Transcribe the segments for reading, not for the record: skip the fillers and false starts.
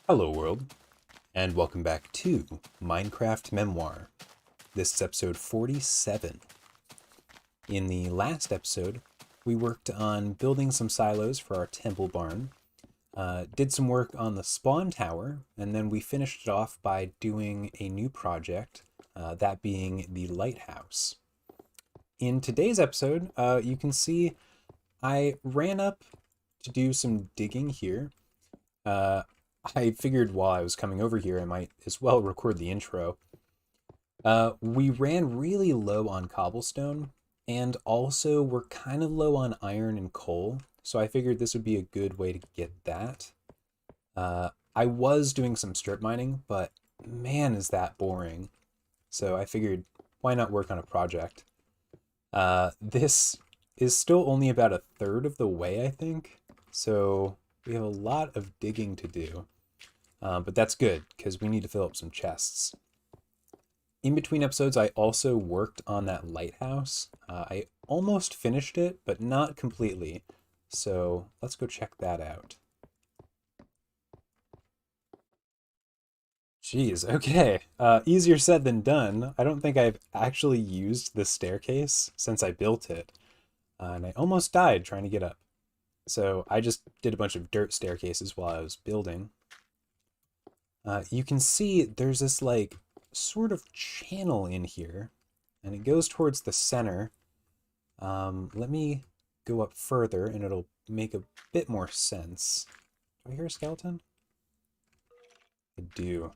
Hello world, and welcome back to Minecraft Memoir. This is episode 47. In the last episode, we worked on building some silos for our temple barn, did some work on the spawn tower, and then we finished it off by doing a new project, that being the lighthouse. In today's episode, you can see I ran up to do some digging here. I figured while I was coming over here, I might as well record the intro. We ran really low on cobblestone, and also we're kind of low on iron and coal, so I figured this would be a good way to get that. I was doing some strip mining, but man, is that boring. So I figured, why not work on a project? This is still only about a third of the way, I think, so we have a lot of digging to do. But that's good, because we need to fill up some chests. In between episodes, I also worked on that lighthouse. I almost finished it, but not completely. So let's go check that out. Jeez, okay. Easier said than done. I don't think I've actually used this staircase since I built it. And I almost died trying to get up. So I just did a bunch of dirt staircases while I was building. You can see there's this like sort of channel in here, and it goes towards the center. Let me go up further and it'll make a bit more sense. Do I hear a skeleton? I do.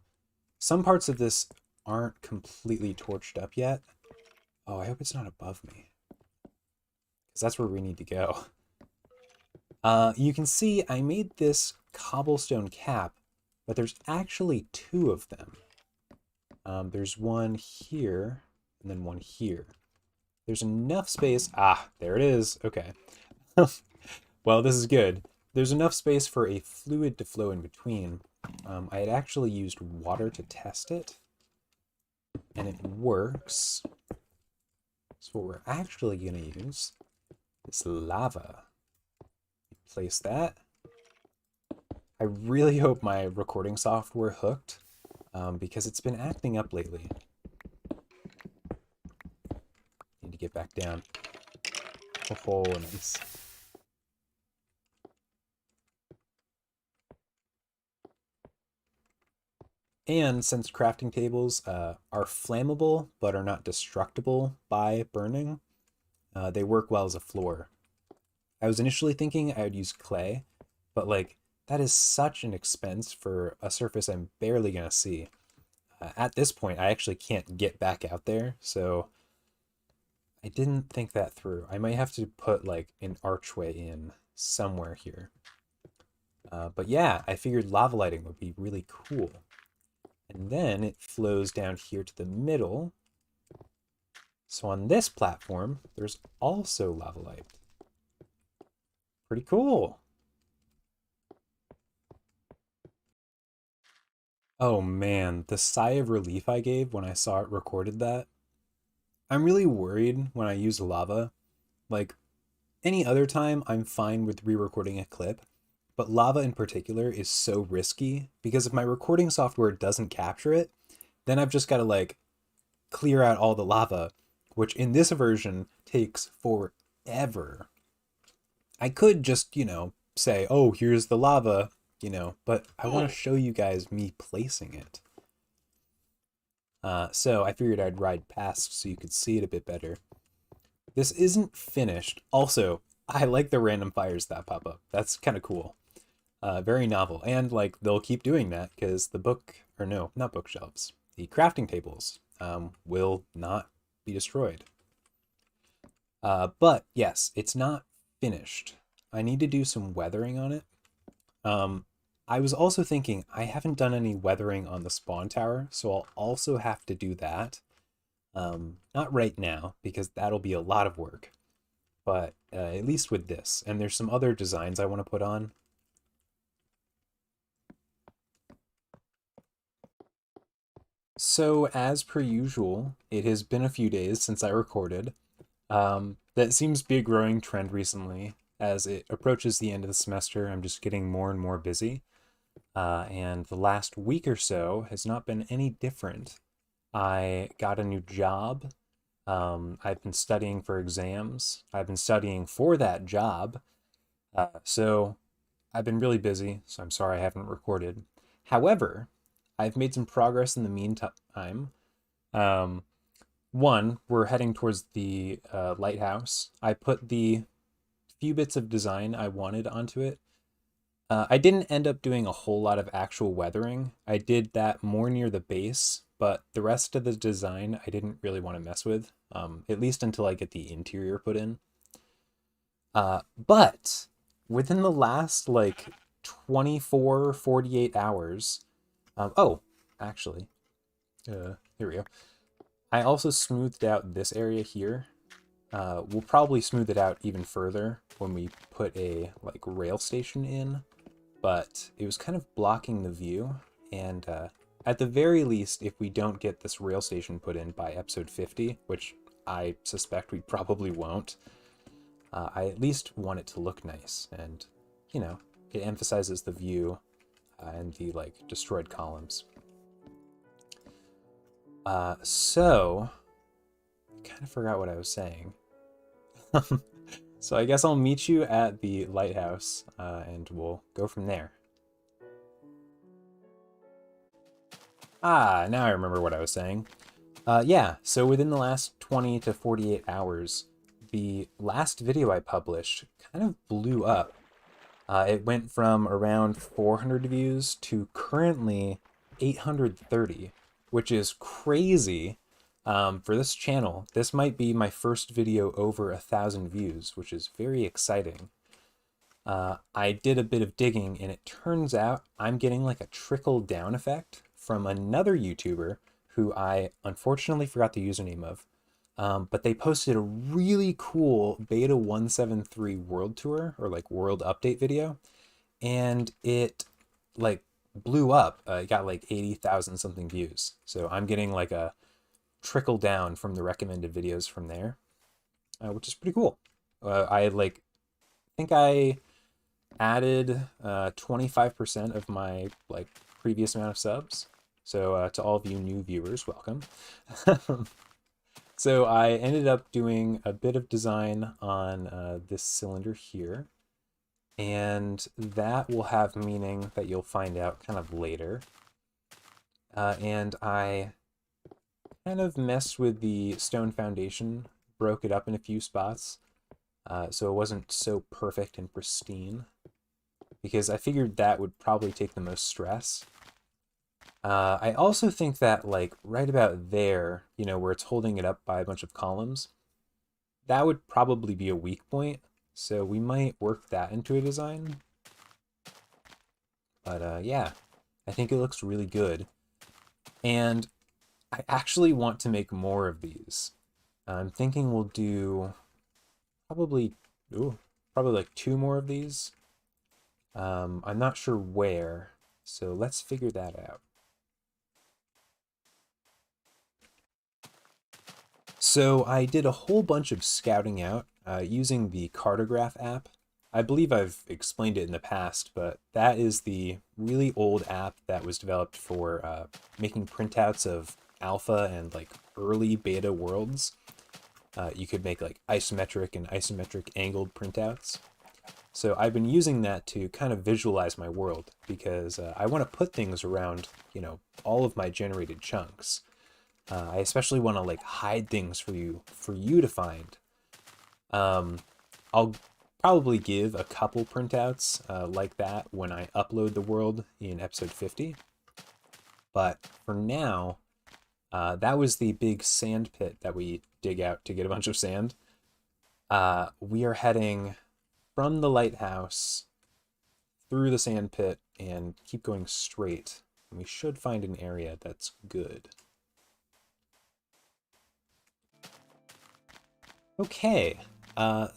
Some parts of this aren't completely torched up yet. Oh, I hope it's not above me, because that's where we need to go. You can see I made this cobblestone cap, but there's actually two of them. There's one here, and then one here. There's enough space. Ah, there it is. Okay. Well, this is good. There's enough space for a fluid to flow in between. I had actually used water to test it, and it works. So what we're actually going to use is lava. Place that. I really hope my recording software hooked, because it's been acting up lately. Need to get back down. Oh, nice. And since crafting tables are flammable but are not destructible by burning, they work well as a floor. I was initially thinking I would use clay, but like, that is such an expense for a surface I'm barely gonna see. At this point, I actually can't get back out there, so I didn't think that through. I might have to put like an archway in somewhere here. But yeah, I figured lava lighting would be really cool. And then it flows down here to the middle. So on this platform, there's also lava light. Pretty cool. Oh man, the sigh of relief I gave when I saw it recorded that. I'm really worried when I use lava. Like, any other time, I'm fine with re-recording a clip, but lava in particular is so risky because if my recording software doesn't capture it, then I've just got to like clear out all the lava, which in this version takes forever. I could just, say, oh, here's the lava, but I want to show you guys me placing it. So I figured I'd ride past so you could see it a bit better. This isn't finished. Also, I like the random fires that pop up. That's kind of cool. Very novel. And like, they'll keep doing that because the book, or no, not bookshelves, the crafting tables will not be destroyed. But yes, it's not finished. I need to do some weathering on it. I was also thinking I haven't done any weathering on the spawn tower, so I'll also have to do that. Not right now, because that'll be a lot of work, but at least with this. And there's some other designs I want to put on. So as per usual, it has been a few days since I recorded. That seems to be a growing trend recently. As it approaches the end of the semester, I'm just getting more and more busy. And the last week or so has not been any different. I got a new job. I've been studying for exams. I've been studying for that job. So I've been really busy, so I'm sorry I haven't recorded. However, I've made some progress in the meantime. Um, One, we're heading towards the lighthouse. I put the few bits of design I wanted onto it. I didn't end up doing a whole lot of actual weathering. I did that more near the base, but the rest of the design I didn't really want to mess with, at least until I get the interior put in. But within the last like 24, 48 hours, oh, actually, here we go. I also smoothed out this area here. We'll probably smooth it out even further when we put a like rail station in, but it was kind of blocking the view. And at the very least, if we don't get this rail station put in by episode 50, which I suspect we probably won't, I at least want it to look nice. And, you know, it emphasizes the view and the like destroyed columns. So I kind of forgot what I was saying. So I guess I'll meet you at the lighthouse, and we'll go from there. Ah, now I remember what I was saying. Yeah, so within the last 20 to 48 hours, the last video I published kind of blew up. It went from around 400 views to currently 830, which is crazy. For this channel. This might be my first video over 1,000 views, which is very exciting. I did a bit of digging, and it turns out I'm getting like a trickle-down effect from another YouTuber who I unfortunately forgot the username of. But they posted a really cool Beta 173 world tour, or like world update video, and it like blew up. It got like 80,000 something views. So I'm getting like a trickle down from the recommended videos from there, which is pretty cool. I think I added 25% of my like previous amount of subs. So to all of you new viewers, welcome. So I ended up doing a bit of design on this cylinder here, and that will have meaning that you'll find out kind of later. And I kind of messed with the stone foundation, broke it up in a few spots, so it wasn't so perfect and pristine, because I figured that would probably take the most stress. I also think that like right about there, you know, where it's holding it up by a bunch of columns, that would probably be a weak point, so we might work that into a design. But yeah, I think it looks really good. And I actually want to make more of these. I'm thinking we'll do probably, probably like 2 more of these. I'm not sure where, so let's figure that out. So I did a whole bunch of scouting out using the Cartograph app. I believe I've explained it in the past, but that is the really old app that was developed for making printouts of alpha and like early beta worlds. You could make like isometric and isometric angled printouts. So I've been using that to kind of visualize my world, because I want to put things around, you know, all of my generated chunks. I especially want to like hide things for you to find. I'll probably give a couple printouts like that when I upload the world in episode 50. But for now, that was the big sand pit that we dig out to get a bunch of sand. We are heading from the lighthouse through the sand pit and keep going straight. And we should find an area that's good. Okay,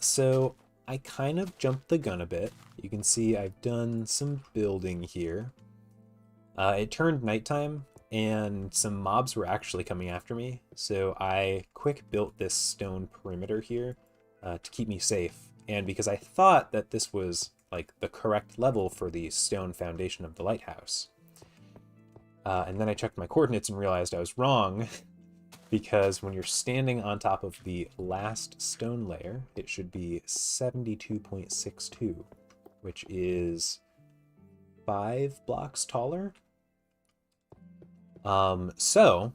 so I kind of jumped the gun a bit. You can see I've done some building here. It turned nighttime, and some mobs were actually coming after me, so I quick built this stone perimeter here to keep me safe. And because I thought that this was like the correct level for the stone foundation of the lighthouse. And then I checked my coordinates and realized I was wrong because when you're standing on top of the last stone layer, it should be 72.62, which is 5 blocks taller. So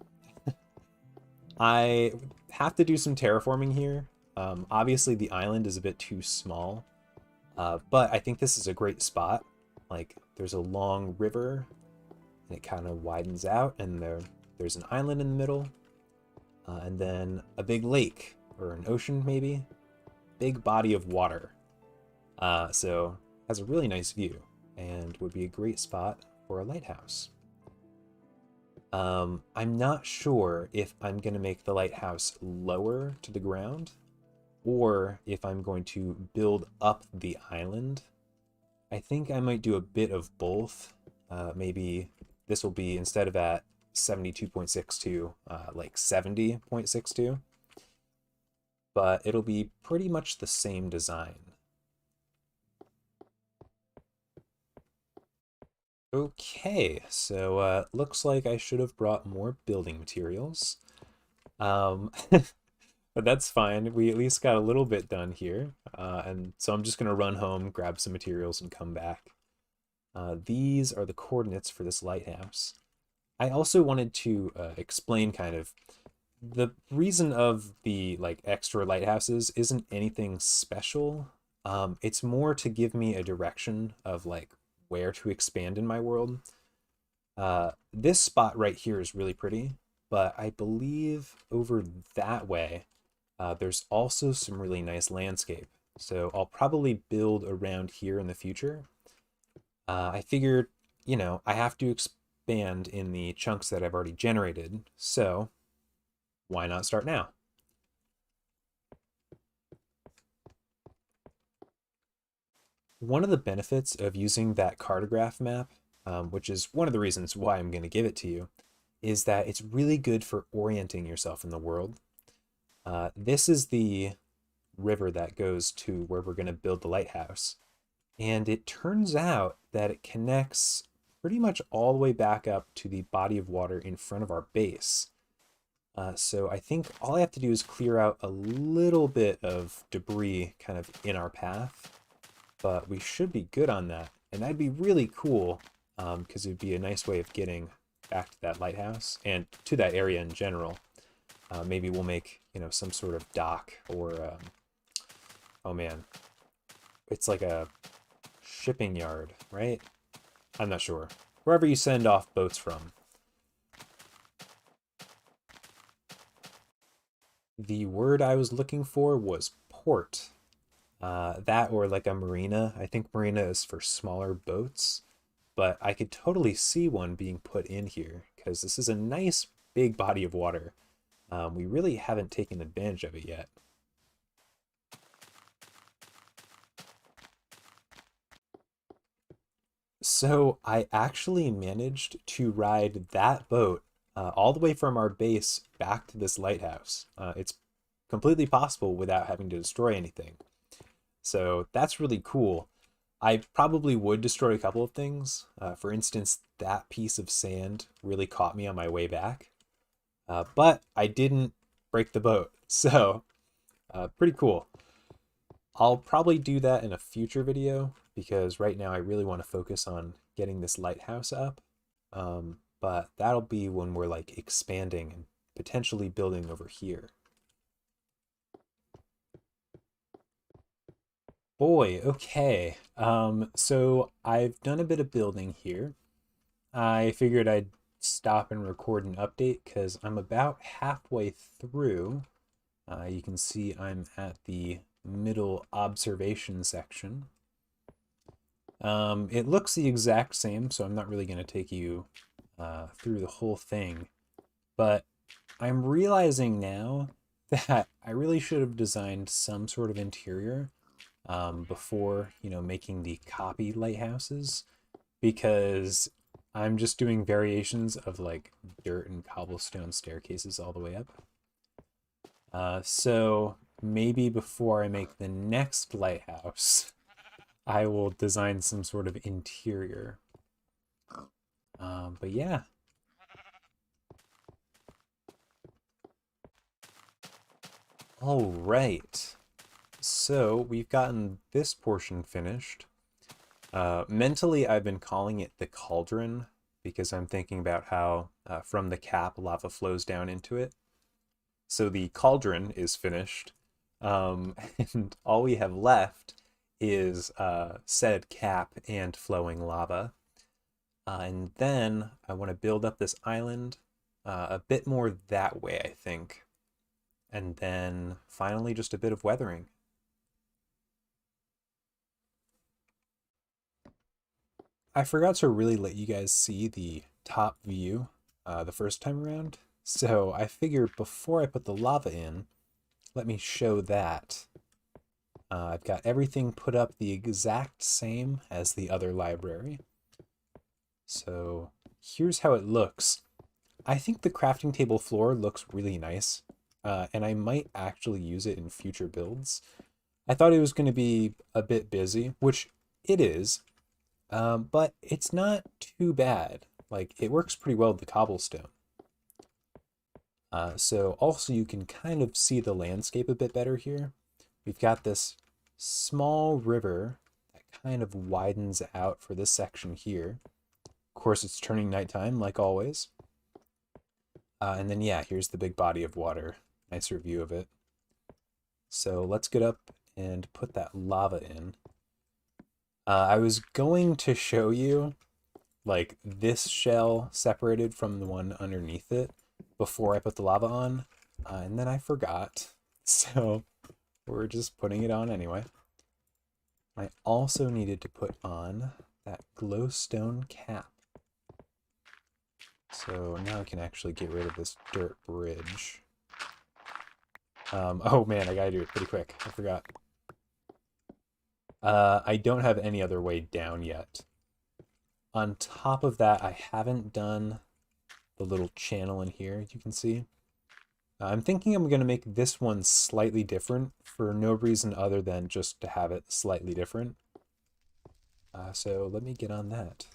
I have to do some terraforming here. Obviously the island is a bit too small, but I think this is a great spot. Like, there's a long river and it kind of widens out, and there's an island in the middle, and then a big lake, or an ocean maybe, big body of water. So has a really nice view and would be a great spot for a lighthouse. I'm not sure if I'm going to make the lighthouse lower to the ground or if I'm going to build up the island. I think I might do a bit of both. Maybe this will be, instead of at 72.62, like 70.62. But it'll be pretty much the same design. Okay, so looks like I should have brought more building materials. But that's fine. We at least got a little bit done here. And so I'm just going to run home, grab some materials, and come back. These are the coordinates for this lighthouse. I also wanted to explain kind of the reason of the like extra lighthouses isn't anything special. It's more to give me a direction of like where to expand in my world. This spot right here is really pretty, but I believe over that way there's also some really nice landscape. So I'll probably build around here in the future. I figured, you know, I have to expand in the chunks that I've already generated, so why not start now? One of the benefits of using that cartograph map, which is one of the reasons why I'm going to give it to you, is that it's really good for orienting yourself in the world. This is the river that goes to where we're going to build the lighthouse. And it turns out that it connects pretty much all the way back up to the body of water in front of our base. So I think all I have to do is clear out a little bit of debris kind of in our path, but we should be good on that. And that'd be really cool, because it'd be a nice way of getting back to that lighthouse and to that area in general. Maybe we'll make, you know, some sort of dock, or oh man, it's like a shipping yard, right? I'm not sure. Wherever you send off boats from. The word I was looking for was port. That, or like a marina. I think marina is for smaller boats, but I could totally see one being put in here because this is a nice big body of water. We really haven't taken advantage of it yet. So I actually managed to ride that boat all the way from our base back to this lighthouse. It's completely possible without having to destroy anything. So that's really cool. I probably would destroy a couple of things. For instance, that piece of sand really caught me on my way back. But I didn't break the boat. So pretty cool. I'll probably do that in a future video because right now I really want to focus on getting this lighthouse up. But that'll be when we're like expanding and potentially building over here. Boy, okay. So I've done a bit of building here. I figured I'd stop and record an update because I'm about halfway through. You can see I'm at the middle observation section. It looks the exact same, so I'm not really going to take you through the whole thing. But I'm realizing now that I really should have designed some sort of interior before, you know, making the copy lighthouses, because I'm just doing variations of like dirt and cobblestone staircases all the way up. So maybe before I make the next lighthouse, I will design some sort of interior. But yeah. All right. So we've gotten this portion finished. Mentally, I've been calling it the cauldron because I'm thinking about how from the cap, lava flows down into it. So the cauldron is finished. And all we have left is said cap and flowing lava. And then I want to build up this island a bit more that way, I think. And then finally just a bit of weathering. I forgot to really let you guys see the top view the first time around. So I figured before I put the lava in, let me show that. I've got everything put up the exact same as the other library. So here's how it looks. I think the crafting table floor looks really nice, and I might actually use it in future builds. I thought it was going to be a bit busy, which it is, but it's not too bad. Like, it works pretty well with the cobblestone. So also you can kind of see the landscape a bit better here. We've got this small river that kind of widens out for this section here. Of course, it's turning nighttime, like always. And then, yeah, here's the big body of water. Nicer view of it. So let's get up and put that lava in. I was going to show you, like, this shell separated from the one underneath it before I put the lava on, and then I forgot. So we're just putting it on anyway. I also needed to put on that glowstone cap. So now I can actually get rid of this dirt bridge. Oh man, I gotta do it pretty quick. I forgot. I don't have any other way down yet. On top of that, I haven't done the little channel in here, you can see. I'm thinking I'm going to make this one slightly different for no reason other than just to have it slightly different. So let me get on that.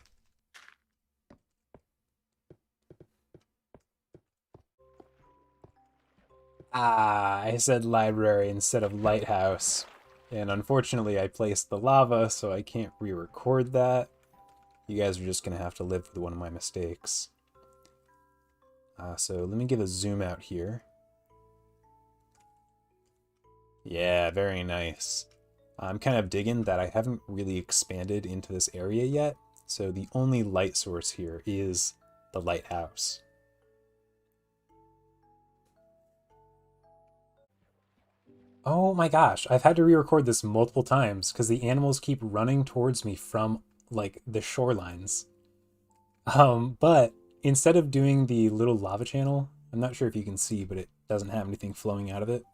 I said library instead of lighthouse. And unfortunately, I placed the lava, so I can't re-record that. You guys are just going to have to live with one of my mistakes. So let me give a zoom out here. Yeah, very nice. I'm kind of digging that I haven't really expanded into this area yet, so the only light source here is the lighthouse. Oh my gosh, I've had to re-record this multiple times because the animals keep running towards me from, like, the shorelines. But instead of doing the little lava channel, I'm not sure if you can see, but it doesn't have anything flowing out of it.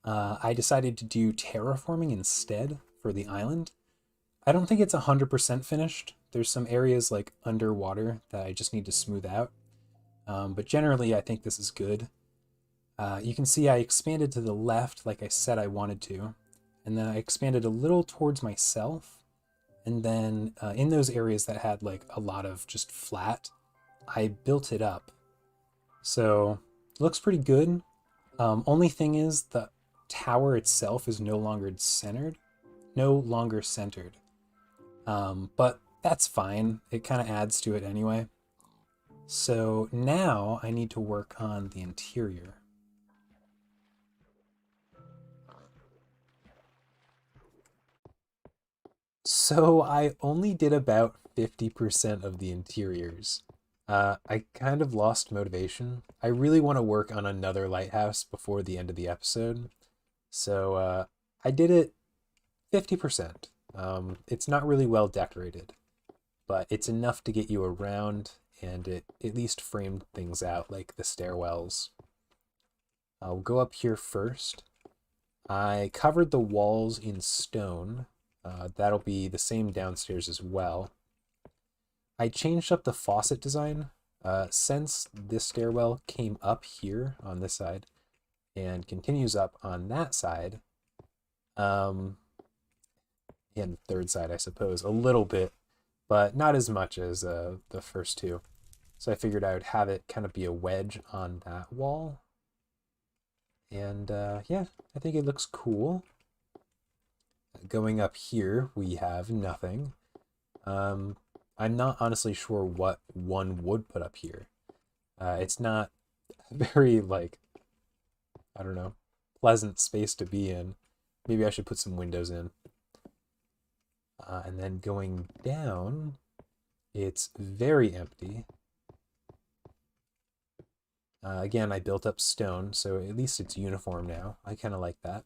I decided to do terraforming instead for the island. I don't think it's 100% finished. There's some areas like underwater that I just need to smooth out. But generally, I think this is good. You can see I expanded to the left like I said I wanted to. And then I expanded a little towards myself. And then in those areas that had like a lot of just flat, I built it up. So it looks pretty good. Only thing is the tower itself is no longer centered. But that's fine. It kind of adds to it anyway. So now I need to work on the interior. So I only did about 50% of the interiors. I kind of lost motivation. I really want to work on another lighthouse before the end of the episode. So I did it 50%. It's not really well decorated, but it's enough to get you around, and it at least framed things out, like the stairwells. I'll go up here first. I covered the walls in stone. That'll be the same downstairs as well. I changed up the faucet design. Since this stairwell came up here on this side and continues up on that side, and the third side, I suppose, a little bit, but not as much as the first two. So I figured I would have it kind of be a wedge on that wall. And yeah, I think it looks cool. Going up here, we have nothing. I'm not honestly sure what one would put up here. It's not very, like, I don't know, pleasant space to be in. Maybe I should put some windows in. And then going down, it's very empty. Again, I built up stone, so at least it's uniform now. I kind of like that.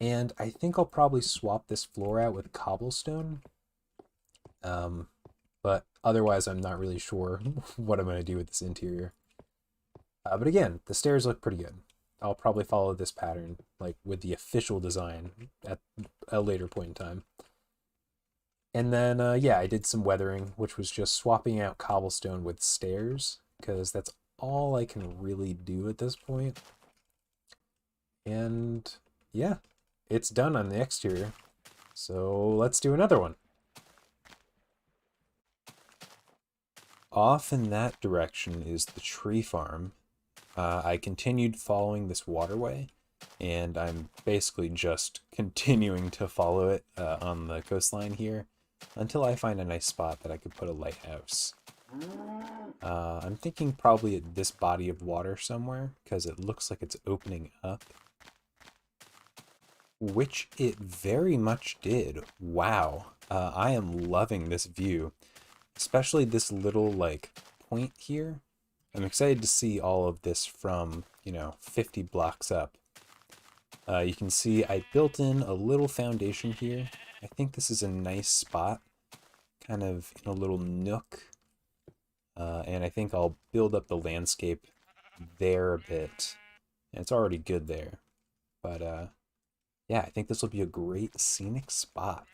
And I think I'll probably swap this floor out with cobblestone. But otherwise, I'm not really sure what I'm going to do with this interior. But again, the stairs look pretty good. I'll probably follow this pattern, like with the official design at a later point in time. And then, yeah, I did some weathering, which was just swapping out cobblestone with stairs, because that's all I can really do at this point. And yeah, it's done on the exterior. So let's do another one. Off in that direction is the tree farm. I continued following this waterway, and I'm basically just continuing to follow it on the coastline here until I find a nice spot that I could put a lighthouse. I'm thinking probably at this body of water somewhere, because it looks like it's opening up. Which it very much did. Wow. I am loving this view. Especially this little, like, point here. I'm excited to see all of this from, 50 blocks up. You can see I built in a little foundation here. I think this is a nice spot, kind of in a little nook. And I think I'll build up the landscape there a bit. And it's already good there. But, yeah, I think this will be a great scenic spot.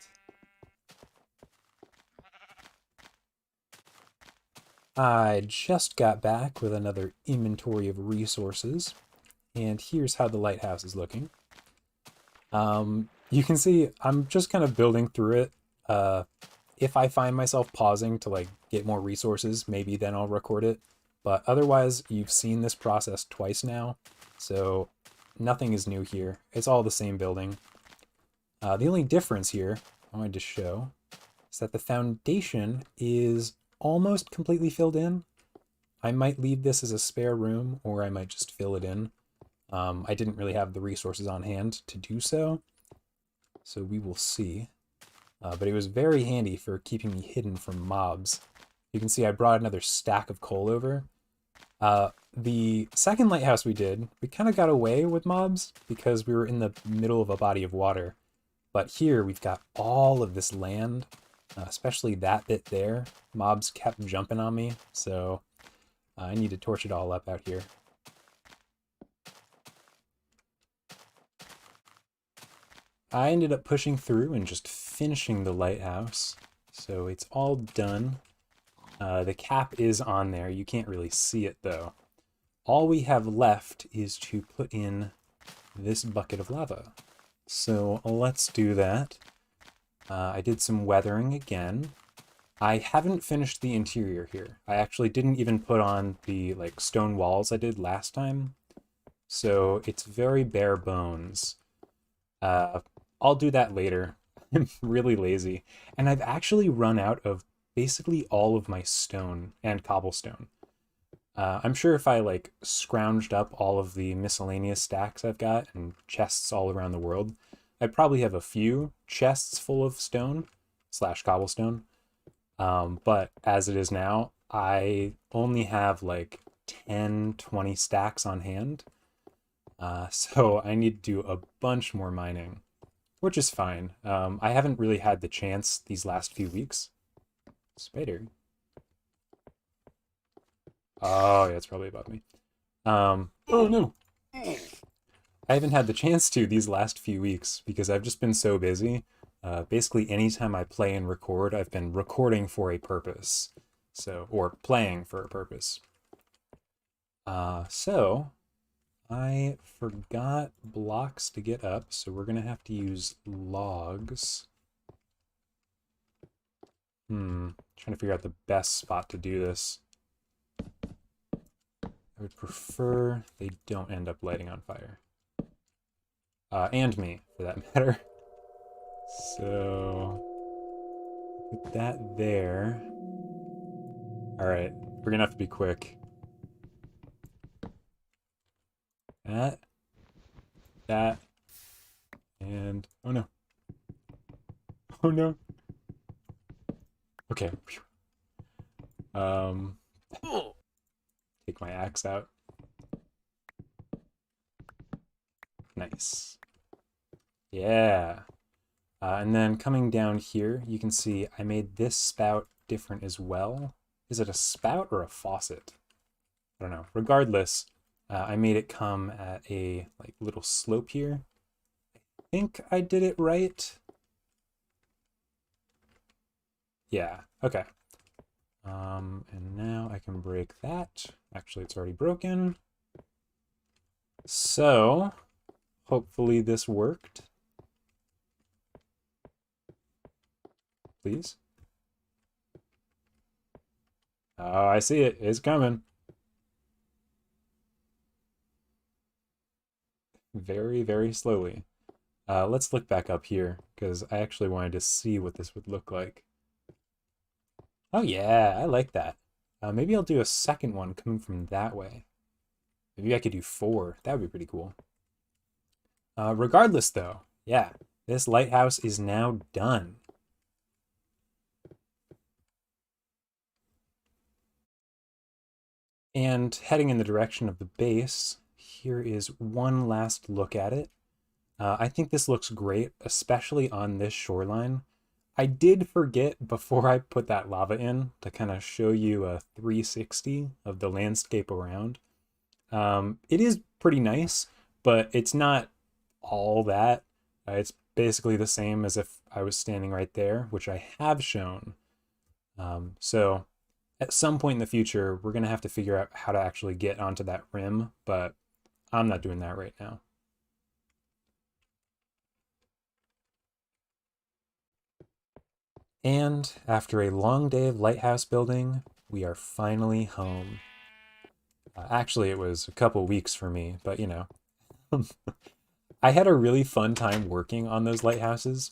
I just got back with another inventory of resources, and here's how the lighthouse is looking. You can see I'm just kind of building through it. If I find myself pausing to like get more resources, maybe then I'll record it. But otherwise, you've seen this process twice now, so nothing is new here. It's all the same building. The only difference here I wanted to show is that the foundation is almost completely filled in. I might leave this as a spare room, or I might just fill it in. I didn't really have the resources on hand to do so, so we will see. But it was very handy for keeping me hidden from mobs. You can see I brought another stack of coal over. The second lighthouse we did, we kind of got away with mobs because we were in the middle of a body of water. But here we've got all of this land, especially that bit there. Mobs kept jumping on me, so I need to torch it all up out here. I ended up pushing through and just finishing the lighthouse, so it's all done. The cap is on there. You can't really see it, though. All we have left is to put in this bucket of lava. So let's do that. I did some weathering again. I haven't finished the interior here. I actually didn't even put on the like stone walls I did last time. So it's very bare bones. I'll do that later. I'm really lazy. And I've actually run out of basically all of my stone and cobblestone. I'm sure if I like scrounged up all of the miscellaneous stacks I've got and chests all around the world, I'd probably have a few chests full of stone / cobblestone. But as it is now, I only have like 10, 20 stacks on hand. So I need to do a bunch more mining, which is fine. I haven't really had the chance these last few weeks. Spider. Oh, yeah, it's probably above me. Oh no. I haven't had the chance to these last few weeks because I've just been so busy. Basically, anytime I play and record, I've been recording for a purpose. So, or playing for a purpose. So, I forgot blocks to get up, so we're gonna have to use logs. Trying to figure out the best spot to do this. I would prefer they don't end up lighting on fire. And me, for that matter. So, put that there. Alright, we're gonna have to be quick. That, and... oh no. Oh no. Okay. Take my axe out. Nice. Yeah. And then coming down here, you can see I made this spout different as well. Is it a spout or a faucet? I don't know. Regardless, I made it come at a like little slope here. I think I did it right. Yeah, okay. And now I can break that. Actually, it's already broken. So, hopefully this worked. Please. Oh, I see it. It's coming. Very, very slowly. Let's look back up here, because I actually wanted to see what this would look like. Oh yeah, I like that. Maybe I'll do a second one coming from that way. Maybe I could do 4. That would be pretty cool. Regardless, though, yeah, this lighthouse is now done. And heading in the direction of the base, here is one last look at it. I think this looks great, especially on this shoreline. I did forget before I put that lava in to kind of show you a 360 of the landscape around. It is pretty nice, but it's not all that. It's basically the same as if I was standing right there, which I have shown. So at some point in the future, we're going to have to figure out how to actually get onto that rim, but I'm not doing that right now. And after a long day of lighthouse building, we are finally home. Actually, it was a couple weeks for me, but you know. I had a really fun time working on those lighthouses.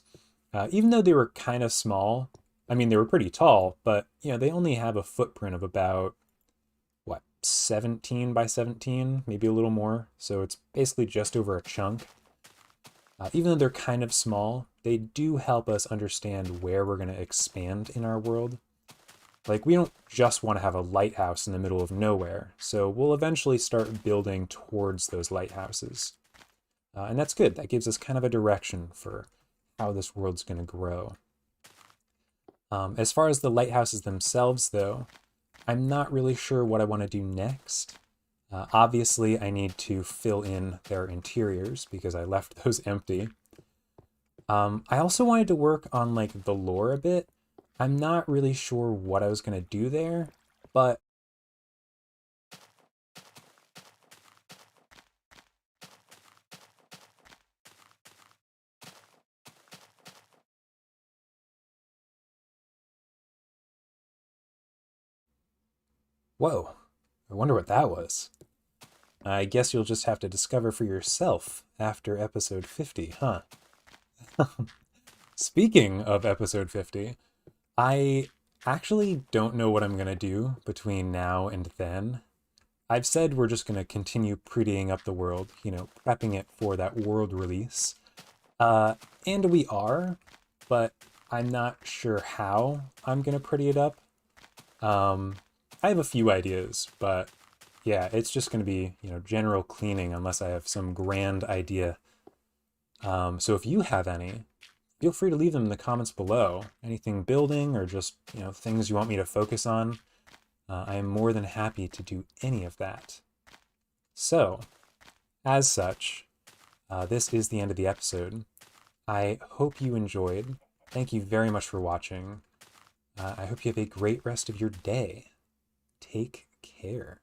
Even though they were kind of small, I mean, they were pretty tall, but you know, they only have a footprint of about, what, 17 by 17, maybe a little more. So it's basically just over a chunk. Even though they're kind of small, they do help us understand where we're going to expand in our world. Like, we don't just want to have a lighthouse in the middle of nowhere, so we'll eventually start building towards those lighthouses. And that's good. That gives us kind of a direction for how this world's going to grow. As far as the lighthouses themselves, though, I'm not really sure what I want to do next. Obviously, I need to fill in their interiors because I left those empty. I also wanted to work on like the lore a bit. I'm not really sure what I was going to do there, but whoa, I wonder what that was. I guess you'll just have to discover for yourself after episode 50, huh? Speaking of episode 50, I actually don't know what I'm going to do between now and then. I've said we're just going to continue prettying up the world, you know, prepping it for that world release. And we are, but I'm not sure how I'm going to pretty it up. I have a few ideas, but yeah, it's just going to be, you know, general cleaning unless I have some grand idea. So if you have any, feel free to leave them in the comments below. Anything building or just, you know, things you want me to focus on. I am more than happy to do any of that. So, as such, this is the end of the episode. I hope you enjoyed. Thank you very much for watching. I hope you have a great rest of your day. Take care.